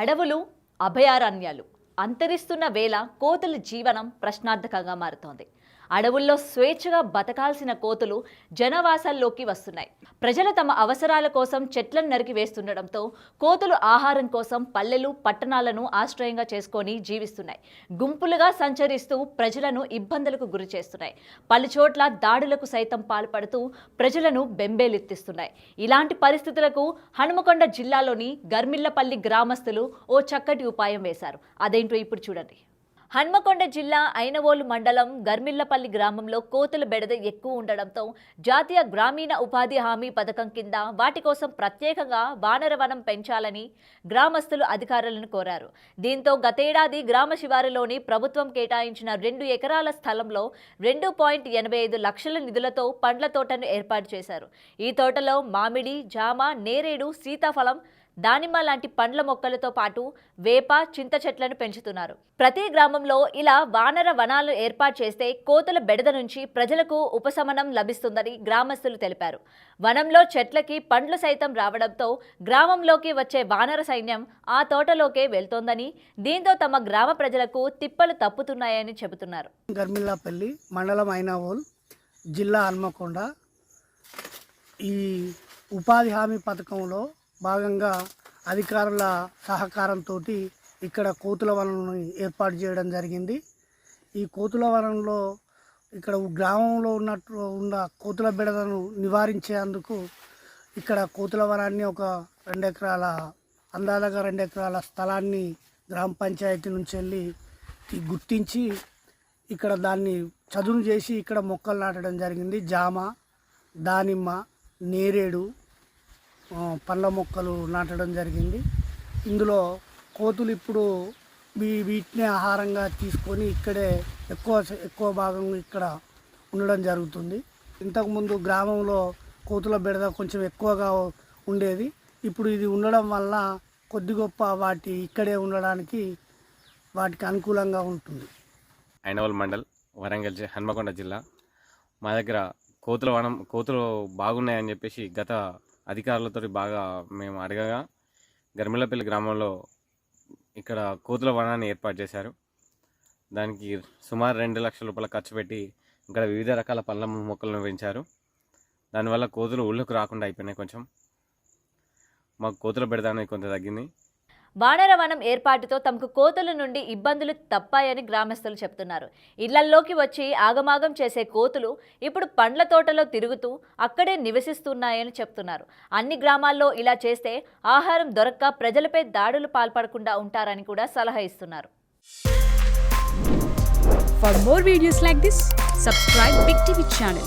అడవులు అభయారణ్యాలు అంతరిస్తున్న వేళ కోతుల జీవనం ప్రశ్నార్థకంగా మారుతోంది. అడవుల్లో స్వేచ్ఛగా బతకాల్సిన కోతులు జనవాసాల్లోకి వస్తున్నాయి. ప్రజలు తమ అవసరాల కోసం చెట్లను నరికి వేస్తుండటంతో కోతులు ఆహారం కోసం పల్లెలు పట్టణాలను ఆశ్రయంగా చేసుకొని జీవిస్తున్నాయి. గుంపులుగా సంచరిస్తూ ప్రజలను ఇబ్బందులకు గురి చేస్తున్నాయి. పలుచోట్ల దాడులకు సైతం పాల్పడుతూ ప్రజలను బెంబేలెత్తిస్తున్నాయి. ఇలాంటి పరిస్థితులకు హనుమకొండ జిల్లాలోని గర్మిళ్లపల్లి గ్రామస్తులు ఓ చక్కటి ఉపాయం వేశారు. అదేంటో ఇప్పుడు చూడండి. హన్మకొండ జిల్లా ఐనవోలు మండలం గర్మిళ్లపల్లి గ్రామంలో కోతుల బెడద ఎక్కువ ఉండడంతో జాతీయ గ్రామీణ ఉపాధి హామీ పథకం కింద వాటి కోసం ప్రత్యేకంగా వానరవనం పెంచాలని గ్రామస్తులు అధికారులను కోరారు. దీంతో గతేడాది గ్రామ శివారులోని ప్రభుత్వం కేటాయించిన 2 ఎకరాల స్థలంలో 2.85 లక్షల నిధులతో పండ్ల తోటను ఏర్పాటు చేశారు. ఈ తోటలో మామిడి, జామ, నేరేడు, సీతాఫలం, దానిమ్మ లాంటి పండ్ల మొక్కలతో పాటు వేప, చింత చెట్లను పెంచుతున్నారు. ప్రతి గ్రామంలో ఇలా వానర వనాలు ఏర్పాటు చేస్తే కోతుల బెడద నుంచి ప్రజలకు ఉపశమనం లభిస్తుందని గ్రామస్తులు తెలిపారు. వనంలో చెట్లకి పండ్లు సైతం రావడంతో గ్రామంలోకి వచ్చే వానర సైన్యం ఆ తోటలోకే వెళ్తోందని, దీంతో తమ గ్రామ ప్రజలకు తిప్పలు తప్పుతున్నాయని చెబుతున్నారు. గర్మిళ్లపల్లి మండలం ఐనవోల్, జిల్లా హన్మకొండ. ఈ ఉపాధి హామీ పథకంలో భాగంగా అధికారుల సహకారంతో ఇక్కడ కోతుల వనంను ఏర్పాటు చేయడం జరిగింది. ఈ కోతుల వనంలో ఇక్కడ గ్రామంలో ఉన్న కోతుల బెడదను నివారించేందుకు ఇక్కడ కోతుల వనాన్ని ఒక 2 ఎకరాల అందాలుగా 2 ఎకరాల స్థలాన్ని గ్రామ పంచాయతీ నుంచి వెళ్ళి గుర్తించి ఇక్కడ దాన్ని చదును చేసి ఇక్కడ మొక్కలు నాటడం జరిగింది. జామ, దానిమ్మ, నేరేడు పండ్ల మొక్కలు నాటడం జరిగింది. ఇందులో కోతులు ఇప్పుడు వీటిని ఆహారంగా తీసుకొని ఇక్కడే ఎక్కువ భాగం ఇక్కడ ఉండడం జరుగుతుంది. ఇంతకుముందు గ్రామంలో కోతుల బెడద కొంచెం ఎక్కువగా ఉండేది. ఇప్పుడు ఇది ఉండడం వల్ల కొద్ది గొప్ప వాటి ఇక్కడే ఉండడానికి వాటికి అనుకూలంగా ఉంటుంది. ఐనవోల్ మండల్, వరంగల్, హన్మకొండ జిల్లా. మా దగ్గర కోతులు బాగున్నాయని చెప్పేసి గత అధికారులతో బాగా మేము అడగగా గర్మిళ్లపల్లి గ్రామంలో ఇక్కడ కోతుల వనాన్ని ఏర్పాటు చేశారు. దానికి సుమారు 2 లక్షల రూపాయలు ఖర్చు పెట్టి ఇక్కడ వివిధ రకాల పండ్ల మొక్కలను పెంచారు. దానివల్ల కోతులు ఊళ్ళోకి రాకుండా అయిపోయినాయి. కొంచెం మాకు కోతుల బెడద అనేది కొంత తగ్గింది. వానరవనం ఏర్పాటుతో తమకు కోతుల నుండి ఇబ్బందులు తప్పాయని గ్రామస్తులు చెప్తున్నారు. ఇళ్లల్లోకి వచ్చి ఆగమాగం చేసే కోతులు ఇప్పుడు పండ్ల తోటలో తిరుగుతూ అక్కడే నివసిస్తున్నాయని చెప్తున్నారు. అన్ని గ్రామాల్లో ఇలా చేస్తే ఆహారం దొరక్క ప్రజలపై దాడులు పాల్పడకుండా ఉంటారని కూడా సలహా ఇస్తున్నారు. For more videos like this, subscribe Big TV channel.